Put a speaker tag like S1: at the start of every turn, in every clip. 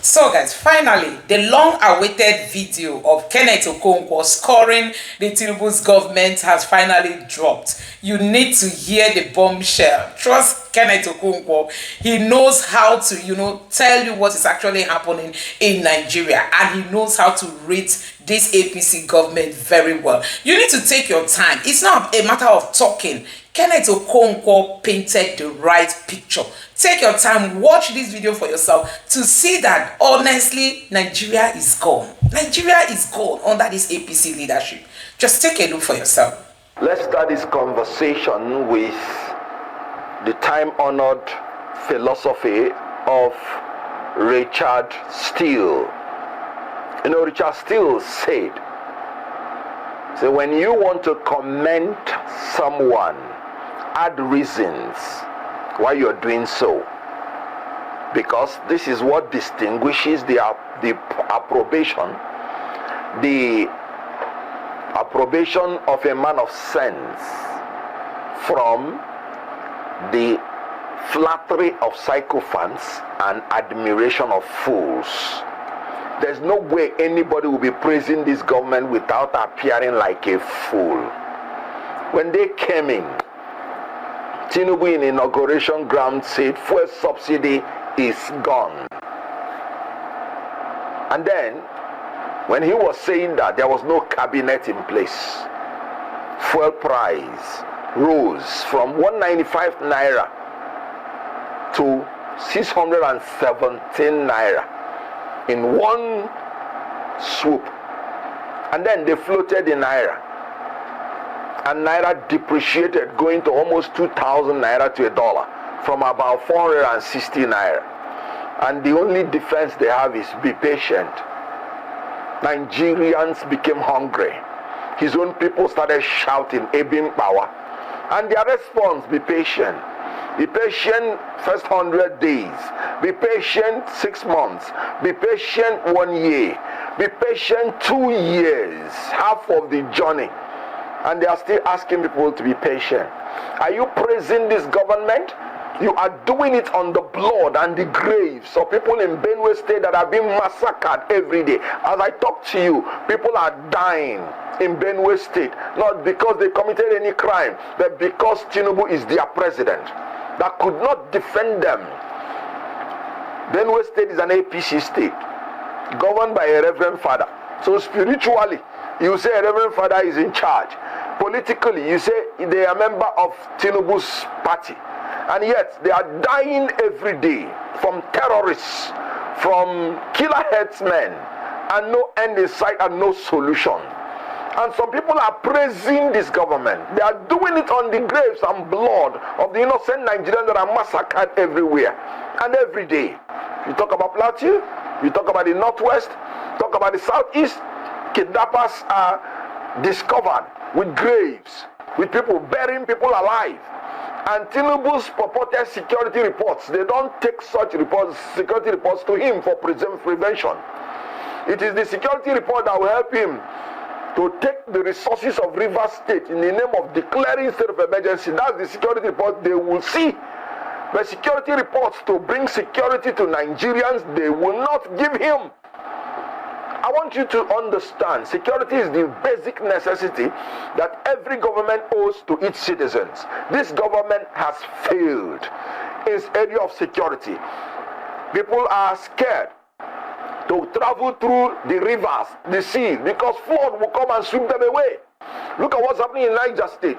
S1: So guys, finally, the long-awaited video of Kenneth Okonkwo scoring the Tinubu's government has finally dropped. You need to hear the bombshell. Trust Kenneth Okonkwo. He knows how to, tell you what is actually happening in Nigeria, and he knows how to rate this APC government very well. You need to take your time. It's not a matter of talking. Kenneth Okonkwo painted the right picture. Take your time, watch this video for yourself to see that honestly, Nigeria is gone. Nigeria is gone under this APC leadership. Just take a look for yourself.
S2: Let's start this conversation with the time-honored philosophy of Richard Steele. Richard Steele said, so when you want to comment someone, add reasons why you're doing so, because this is what distinguishes the approbation of a man of sense from the flattery of sycophants and admiration of fools. There's no way anybody will be praising this government without appearing like a fool. When they came in, Tinubu in inauguration ground said fuel subsidy is gone. And then, when he was saying that, there was no cabinet in place. Fuel price rose from 195 naira to 617 naira in one swoop. And then they floated in naira. And naira depreciated, going to almost 2,000 naira to a dollar, from about 460 naira. And the only defense they have is be patient. Nigerians became hungry. His own people started shouting, Ebin power. And their response, be patient. Be patient first 100 days. Be patient 6 months. Be patient 1 year. Be patient 2 years. Half of the journey. And they are still asking people to be patient. Are you praising this government? You are doing it on the blood and the graves of people in Benue State that are being massacred every day. As I talk to you, people are dying in Benue State, not because they committed any crime, but because Tinubu is their president that could not defend them. Benue State is an APC state governed by a reverend father. So spiritually, you say a reverend father is in charge. Politically, you say they are a member of Tinubu's party. And yet, they are dying every day from terrorists, from killer headsmen, and no end in sight and no solution. And some people are praising this government. They are doing it on the graves and blood of the innocent Nigerians that are massacred everywhere and every day. You talk about Plateau, you talk about the Northwest, talk about the Southeast, kidnappers are discovered with graves, with people burying people alive. And Tinubu's purported security reports, they don't take such reports, security reports to him for prevention. It is the security report that will help him to take the resources of Rivers State in the name of declaring state of emergency. That's the security report they will see. But security reports to bring security to Nigerians, they will not give him. I want you to understand, security is the basic necessity that every government owes to its citizens. This government has failed in its area of security. People are scared to travel through the rivers, the sea, because flood will come and sweep them away. Look at what's happening in Niger State.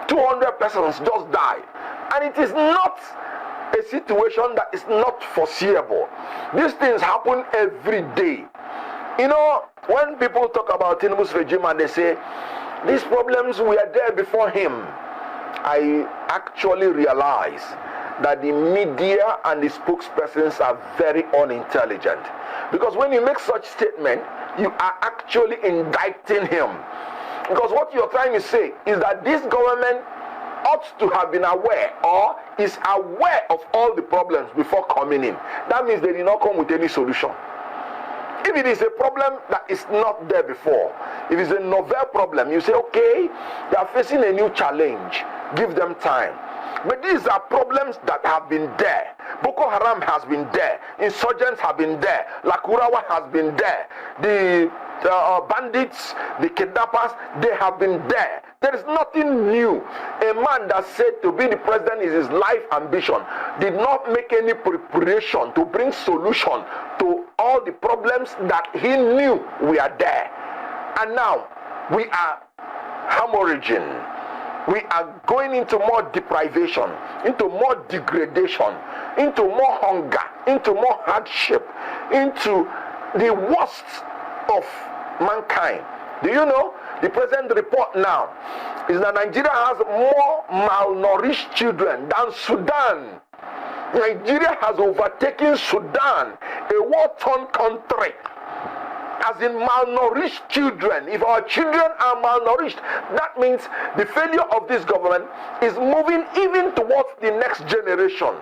S2: 200 persons just died. And it is not a situation that is not foreseeable. These things happen every day. When people talk about Tinubu's regime and they say, these problems were there before him, I actually realize that the media and the spokespersons are very unintelligent. Because when you make such statement, you are actually indicting him. Because what you're trying to say is that this government ought to have been aware or is aware of all the problems before coming in. That means they did not come with any solution. If it is a problem that is not there before, if it's a novel problem, you say, okay, they are facing a new challenge, give them time. But these are problems that have been there. Boko Haram has been there. Insurgents have been there. Lakurawa has been there. The bandits, the kidnappers, they have been there. There is nothing new. A man that said to be the president is his life ambition did not make any preparation to bring solution to all the problems that he knew were there. And now we are hemorrhaging. We are going into more deprivation, into more degradation, into more hunger, into more hardship, into the worst of mankind. Do you know? The present report now is that Nigeria has more malnourished children than Sudan. Nigeria has overtaken Sudan, a war-torn country, as in malnourished children. If our children are malnourished, that means the failure of this government is moving even towards the next generation.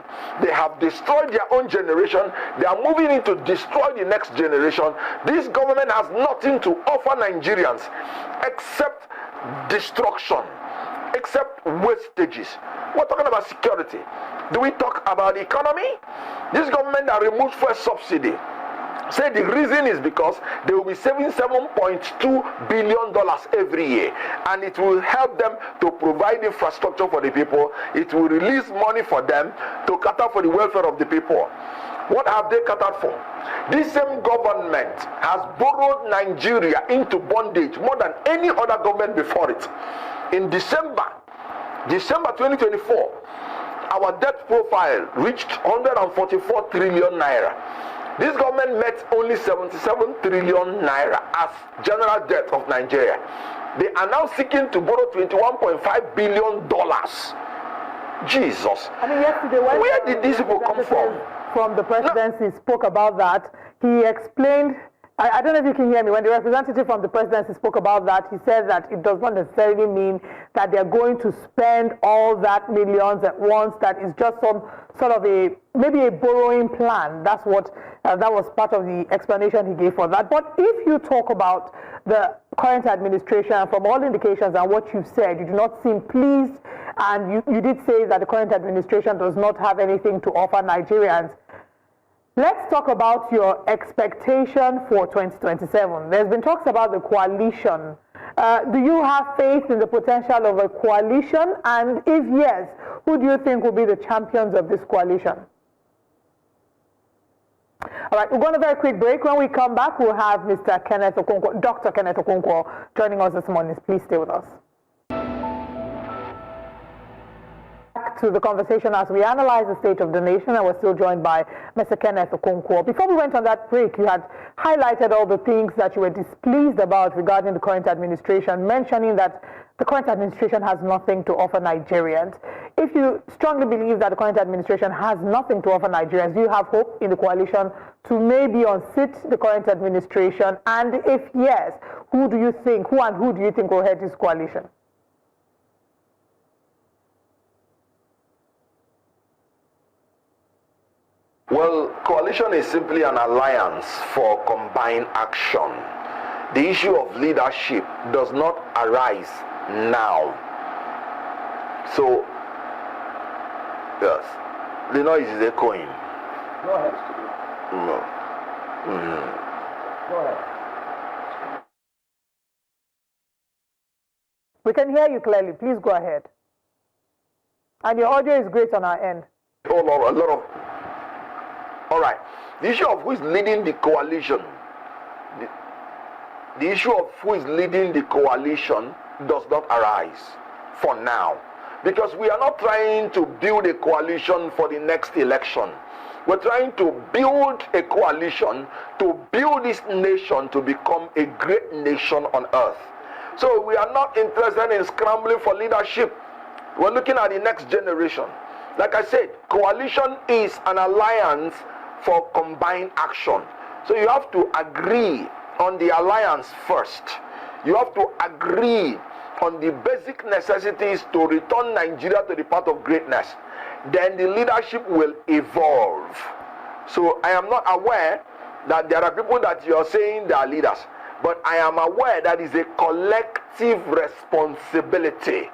S2: They have destroyed their own generation. They are moving in to destroy the next generation. This government has nothing to offer Nigerians except destruction, except wastages. We're talking about security. Do we talk about the economy? This government that removed first subsidy say the reason is because they will be saving $7.2 billion every year, and it will help them to provide infrastructure for the people. It will release money for them to cater for the welfare of the people. What have they catered for? This same government has borrowed Nigeria into bondage more than any other government before it. In December 2024, our debt profile reached 144 trillion naira. This government met only 77 trillion naira as general debt of Nigeria. They are now seeking to borrow $21.5 billion. Jesus.
S3: I mean, yesterday,
S2: where did these people come from?
S3: From the presidency spoke about that. He explained, I don't know if you can hear me, when the representative from the presidency spoke about that, he said that it does not necessarily mean that they're going to spend all that millions at once, that is just some sort of maybe a borrowing plan. That's what, that was part of the explanation he gave for that. But if you talk about the current administration, from all indications and what you've said, you do not seem pleased, and you did say that the current administration does not have anything to offer Nigerians. Let's talk about your expectation for 2027. There's been talks about the coalition. Do you have faith in the potential of a coalition? And if yes, who do you think will be the champions of this coalition? All right, we're going to a very quick break. When we come back, we'll have Mr. Kenneth Okonkwo, Dr. Kenneth Okonkwo, joining us this morning. Please stay with us. To the conversation as we analyze the state of the nation, and we're still joined by Mr. Kenneth Okonkwo. Before we went on that break, you had highlighted all the things that you were displeased about regarding the current administration, mentioning that the current administration has nothing to offer Nigerians. If you strongly believe that the current administration has nothing to offer Nigerians, do you have hope in the coalition to maybe unseat the current administration? And if yes, who do you think will head this coalition?
S2: Well, coalition is simply an alliance for combined action. The issue of leadership does not arise now. So, yes, the noise is echoing.
S3: Go ahead.
S2: No.
S3: Go ahead. We can hear you clearly. Please go ahead. And your audio is great on our end.
S2: All right. The issue of who is leading the coalition, the issue of who is leading the coalition does not arise for now, because we are not trying to build a coalition for the next election. We're trying to build a coalition to build this nation to become a great nation on earth. So we are not interested in scrambling for leadership. We're looking at the next generation. Like I said, coalition is an alliance for combined action. So you have to agree on the alliance first. You have to agree on the basic necessities to return Nigeria to the path of greatness. Then the leadership will evolve. So I am not aware that there are people that you are saying they are leaders, but I am aware that is a collective responsibility.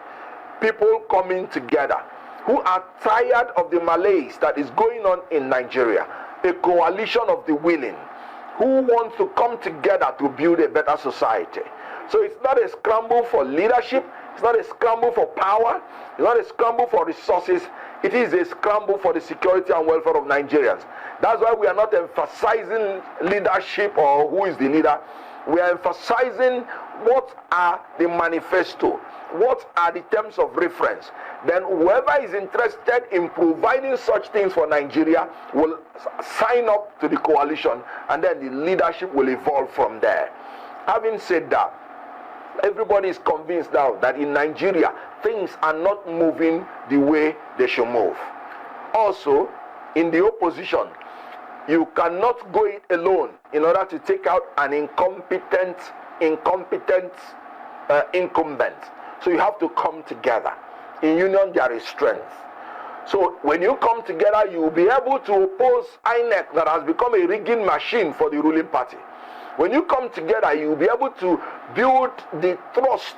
S2: People coming together. who are tired of the malaise that is going on in Nigeria, a coalition of the willing, who want to come together to build a better society. So it's not a scramble for leadership, it's not a scramble for power, it's not a scramble for resources, it is a scramble for the security and welfare of Nigerians. That's why we are not emphasizing leadership or who is the leader. We are emphasizing what are the manifesto, what are the terms of reference. Then whoever is interested in providing such things for Nigeria will sign up to the coalition, and then the leadership will evolve from there. Having said that, everybody is convinced now that in Nigeria things are not moving the way they should move. Also, in the opposition, you cannot go it alone in order to take out an incompetent incumbent. So you have to come together. In union there is strength. So when you come together, you will be able to oppose INEC that has become a rigging machine for the ruling party. When you come together, you will be able to build the trust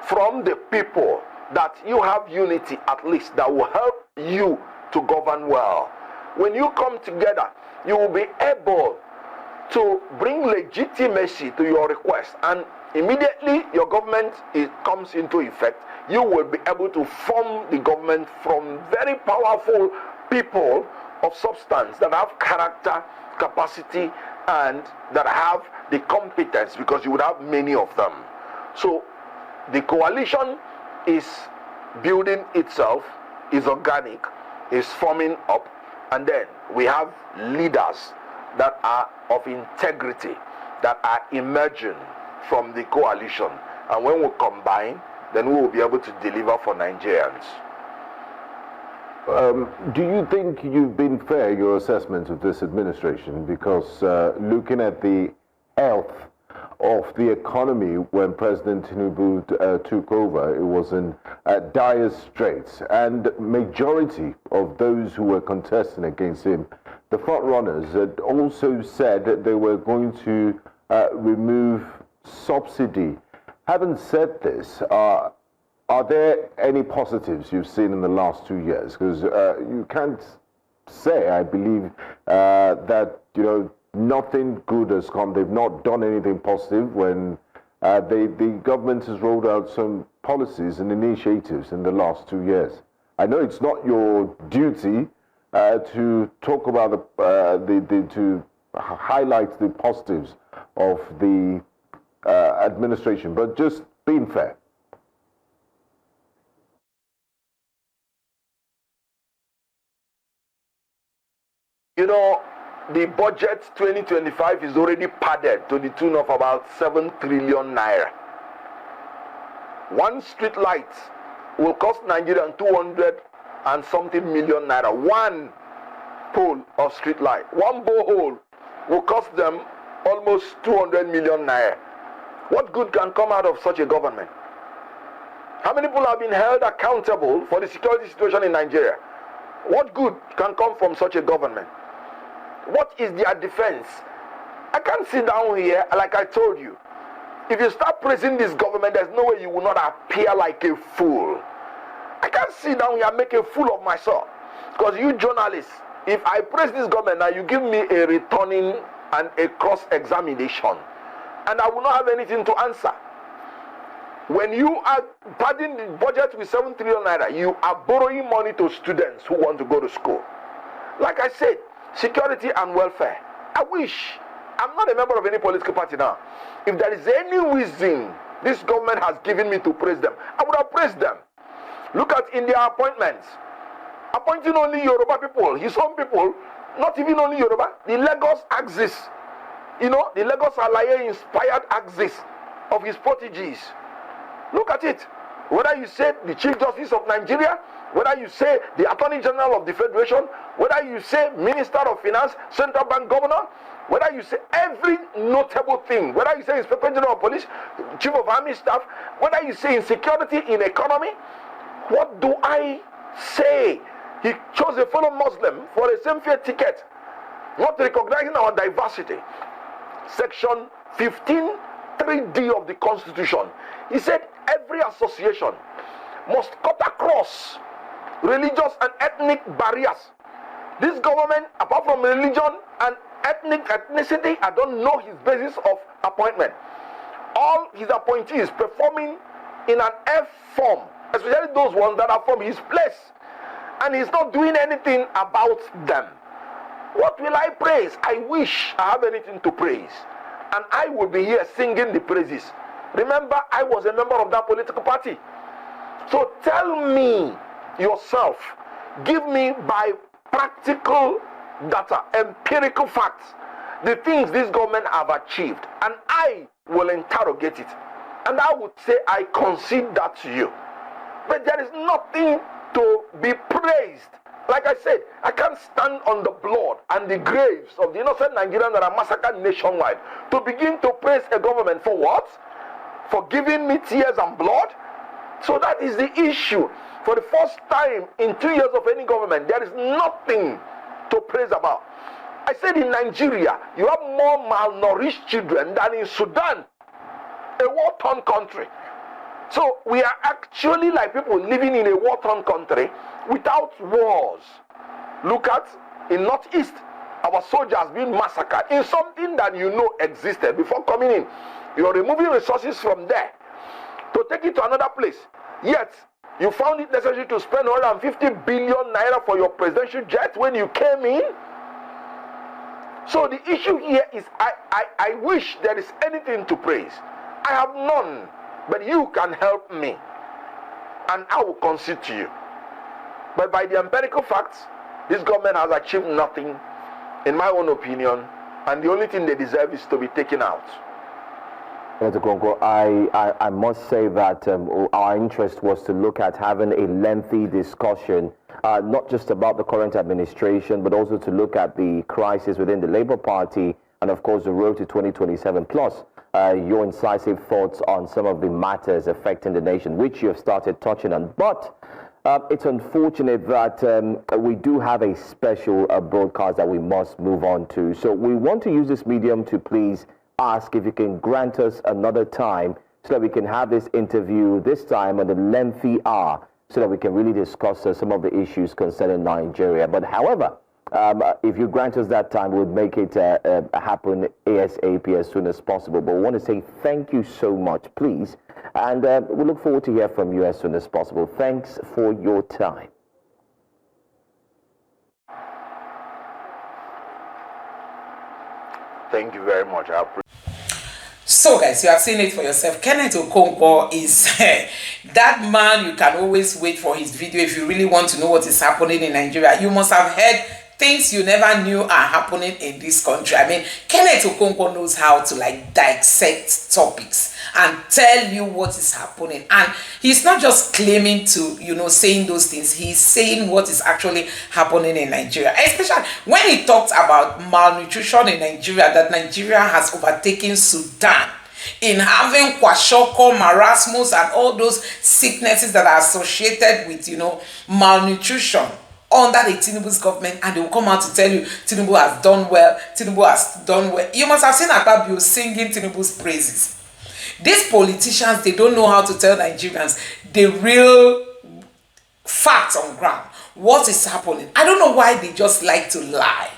S2: from the people that you have unity at least that will help you to govern well. When you come together, you will be able to bring legitimacy to your request, and immediately your government comes into effect, you will be able to form the government from very powerful people of substance that have character, capacity, and that have the competence, because you would have many of them. So the coalition is building itself, is organic, is forming up, and then we have leaders that are of integrity, that are emerging from the coalition. And when we combine, then we will be able to deliver for Nigerians.
S4: Do you think you've been fair, your assessment of this administration? Because looking at the health of the economy when President Tinubu took over, it was in dire straits, and majority of those who were contesting against him, the front runners, had also said that they were going to remove subsidy. Having said this, are there any positives you've seen in the last 2 years? Because you can't say, I believe, that, you know, nothing good has come. They've not done anything positive when the government has rolled out some policies and initiatives in the last 2 years. I know it's not your duty to talk about to highlight the positives of the administration, but just being fair.
S2: You know, the budget 2025 is already padded to the tune of about 7 trillion naira. One street light will cost Nigerians 200 and something million naira. One pole of street light, one borehole will cost them almost 200 million naira. What good can come out of such a government? How many people have been held accountable for the security situation in Nigeria? What good can come from such a government? What is their defense? I can't sit down here, like I told you. If you start praising this government, there's no way you will not appear like a fool. I can't sit down here and make a fool of myself. Because you journalists, if I praise this government, now you give me a returning and a cross-examination, and I will not have anything to answer. When you are padding the budget with 7 trillion naira, you are borrowing money to students who want to go to school. Like I said, security and welfare. I wish, I'm not a member of any political party now. If there is any reason this government has given me to praise them, I would have praised them. Look at India appointments. Appointing only Yoruba people, his own people, not even only Yoruba, the Lagos axis. You know, the Lagos Alaye inspired axis of his proteges. Look at it. Whether you say the Chief Justice of Nigeria, whether you say the Attorney General of the Federation, whether you say Minister of Finance, Central Bank Governor, whether you say every notable thing, whether you say Inspector General of Police, Chief of Army Staff, whether you say insecurity in economy, what do I say? He chose a fellow Muslim for a same-fare ticket, not recognizing our diversity. Section 15, 3D of the Constitution. He said every association must cut across religious and ethnic barriers. This government, apart from religion and ethnicity, I don't know his basis of appointment. All his appointees performing in an F form, especially those ones that are from his place, and he's not doing anything about them. What will I praise? I wish I have anything to praise, and I will be here singing the praises. Remember, I was a member of that political party. So tell me yourself, give me by practical data, empirical facts, the things this government have achieved, and I will interrogate it, and I would say I concede that to you. But there is nothing to be praised. Like I said, I can't stand on the blood and the graves of the innocent Nigerians that are massacred nationwide to begin to praise a government for what? For giving me tears and blood? So that is the issue. For the first time in 2 years of any government, there is nothing to praise about. I said in Nigeria, you have more malnourished children than in Sudan, a war-torn country. So we are actually like people living in a war-torn country without wars. Look at in Northeast, our soldiers being massacred in something that you know existed before coming in. You're removing resources from there to take it to another place. Yet, you found it necessary to spend 150 billion naira for your presidential jet when you came in. So the issue here is I wish there is anything to praise. I have none, but you can help me, and I will concede to you. But by the empirical facts, this government has achieved nothing, in my own opinion, and the only thing they deserve is to be taken out.
S5: Kenneth Okonkwo, I must say that our interest was to look at having a lengthy discussion, not just about the current administration, but also to look at the crisis within the Labour Party and, of course, the road to 2027, plus your incisive thoughts on some of the matters affecting the nation, which you have started touching on. But it's unfortunate that we do have a special broadcast that we must move on to. So we want to use this medium to please ask if you can grant us another time so that we can have this interview, this time on a lengthy hour, so that we can really discuss some of the issues concerning Nigeria. But however, if you grant us that time, we'll make it happen ASAP as soon as possible. But we want to say thank you so much, please. And we look forward to hear from you as soon as possible. Thanks for your time.
S2: Thank you very much.
S1: So guys, you have seen it for yourself. Kenneth Okonkwo is that man. You can always wait for his video if you really want to know what is happening in Nigeria. You must have heard things you never knew are happening in this country. I mean, Kenneth Okonkwo knows how to like dissect topics and tell you what is happening. And he's not just claiming to, you know, saying those things. He's saying what is actually happening in Nigeria. Especially when he talked about malnutrition in Nigeria, that Nigeria has overtaken Sudan in having kwashiorkor, marasmus, and all those sicknesses that are associated with, you know, malnutrition under the Tinubu's government, and they will come out to tell you Tinubu has done well, Tinubu has done well. You must have seen Akpabio singing Tinubu's praises. These politicians, they don't know how to tell Nigerians the real facts on ground. What is happening? I don't know why they just like to lie.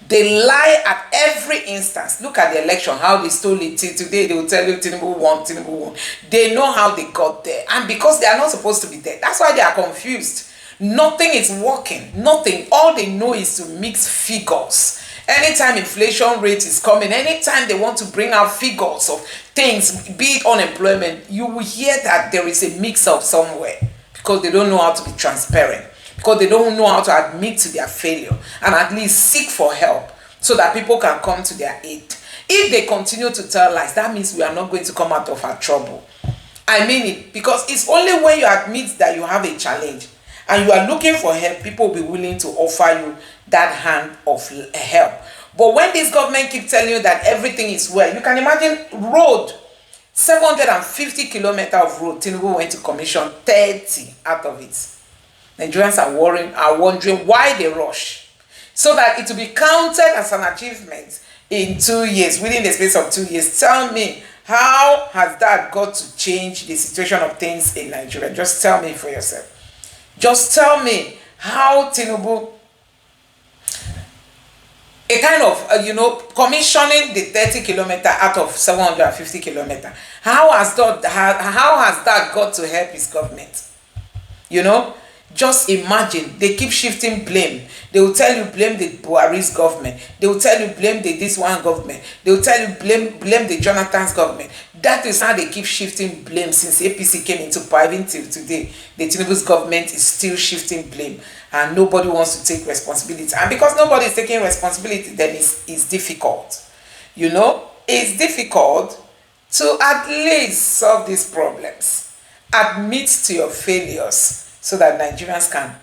S1: They lie at every instance. Look at the election, how they stole it. Today they will tell you Tinubu won, Tinubu won. They know how they got there. And because they are not supposed to be there, that's why they are confused. Nothing is working. Nothing. All they know is to mix figures. Anytime inflation rate is coming, anytime they want to bring out figures of things, be it unemployment, you will hear that there is a mix-up somewhere, because they don't know how to be transparent, because they don't know how to admit to their failure and at least seek for help so that people can come to their aid. If they continue to tell lies, that means we are not going to come out of our trouble. I mean it, because it's only when you admit that you have a challenge and you are looking for help, people will be willing to offer you that hand of help. But when this government keep telling you that everything is well, you can imagine road, 750 kilometers of road, Tinubu went to commission 30 out of it. Nigerians are wondering why they rush, so that it will be counted as an achievement in 2 years, within the space of 2 years. Tell me, how has that got to change the situation of things in Nigeria? Just tell me for yourself. Just tell me how Tinubu, a kind of, commissioning the 30 kilometer out of 750 kilometer. How has that got to help his government? Just imagine, they keep shifting blame. They will tell you blame the Buhari's government. They will tell you blame the this one government. They will tell you blame the Jonathan's government. That is how they keep shifting blame since APC came into power. Even till today, the Tinubu's government is still shifting blame, and nobody wants to take responsibility. And because nobody is taking responsibility, then it's difficult. It's difficult to at least solve these problems. Admit to your failures, so that Nigerians can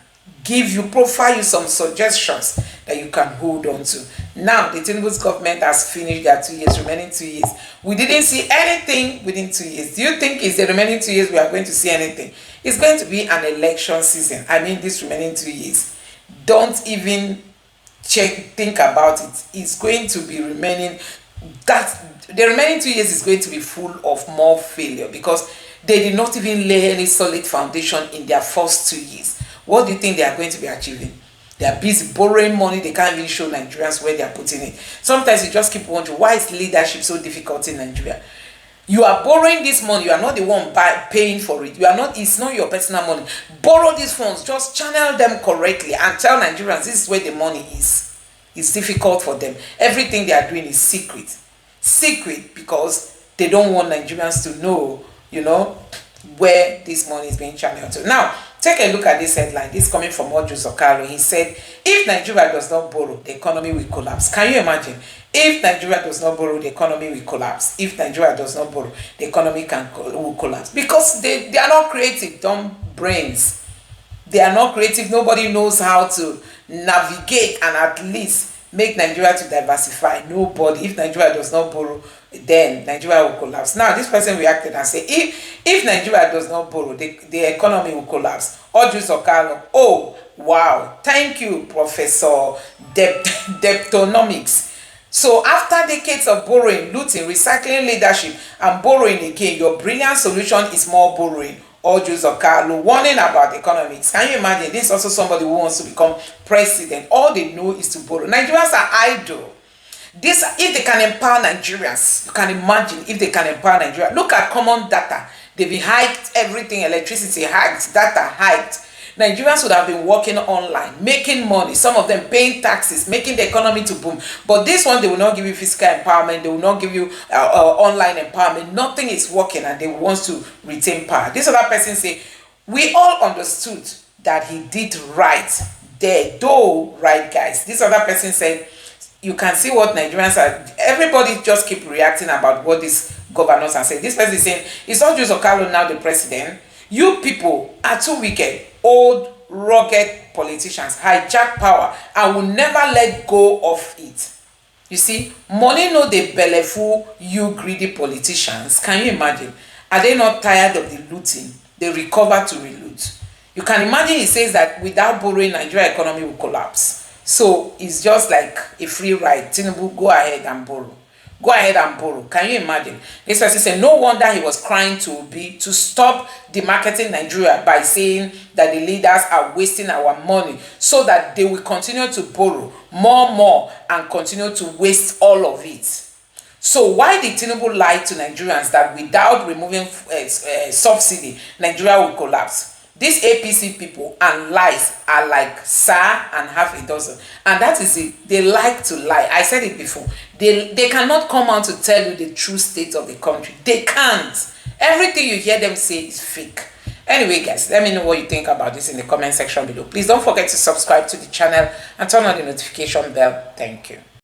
S1: profile you some suggestions that you can hold on to. Now, the Tinubu's government has finished their 2 years, remaining 2 years. We didn't see anything within 2 years. Do you think it's the remaining 2 years we are going to see anything? It's going to be an election season. I mean, this remaining 2 years. Don't even think about it. It's going to be remaining, the remaining 2 years is going to be full of more failure, because they did not even lay any solid foundation in their first 2 years. What do you think they are going to be achieving? They are busy borrowing money. They can't even show Nigerians where they are putting it. Sometimes you just keep wondering, why is leadership so difficult in Nigeria? You are borrowing this money. You are not the one paying for it. It's not your personal money. Borrow these funds. Just channel them correctly and tell Nigerians this is where the money is. It's difficult for them. Everything they are doing is secret. Secret because they don't want Nigerians to know, where this money is being channeled to. Now, take a look at this headline. This is coming from Ojus Okaro. He said, if Nigeria does not borrow, the economy will collapse. Can you imagine? If Nigeria does not borrow, the economy will collapse. If Nigeria does not borrow, the economy will collapse. Because they are not creative, dumb brains. They are not creative. Nobody knows how to navigate and at least make Nigeria to diversify. Nobody. If Nigeria does not borrow, then Nigeria will collapse. Now, this person reacted and said, if Nigeria does not borrow, the economy will collapse. Ojus Okalo, oh, wow. Thank you, Professor Deptonomics. So, after decades of borrowing, looting, recycling leadership, and borrowing again, your brilliant solution is more borrowing. Ojus Okalo, warning about economics. Can you imagine? This is also somebody who wants to become president. All they know is to borrow. Nigerians are idle. If they can empower Nigerians, you can imagine if they can empower Nigeria. Look at common data. They've been hiked everything, electricity hiked, data hiked. Nigerians would have been working online, making money, some of them paying taxes, making the economy to boom. But this one, they will not give you physical empowerment. They will not give you online empowerment. Nothing is working, and they want to retain power. This other person say, we all understood that he did right there. Though, right, guys. This other person said, you can see what Nigerians are. Everybody just keep reacting about what these governors are saying. This person is saying, it's not just Okalo now the president. You people are too wicked. Old, rugged politicians hijack power and will never let go of it. You see, money no dey belleful you greedy politicians. Can you imagine? Are they not tired of the looting? They recover to reloot. You can imagine he says that without borrowing, Nigeria economy will collapse. So it's just like a free ride. Tinubu, go ahead and borrow. Go ahead and borrow. Can you imagine? This person said, no wonder he was crying to Obi to stop demarketing Nigeria by saying that the leaders are wasting our money so that they will continue to borrow more and continue to waste all of it. So why did Tinubu lie to Nigerians that without removing subsidy, Nigeria will collapse? These APC people and lies are like Sir and half a dozen. And that is it. They like to lie. I said it before. They cannot come out to tell you the true state of the country. They can't. Everything you hear them say is fake. Anyway, guys, let me know what you think about this in the comment section below. Please don't forget to subscribe to the channel and turn on the notification bell. Thank you.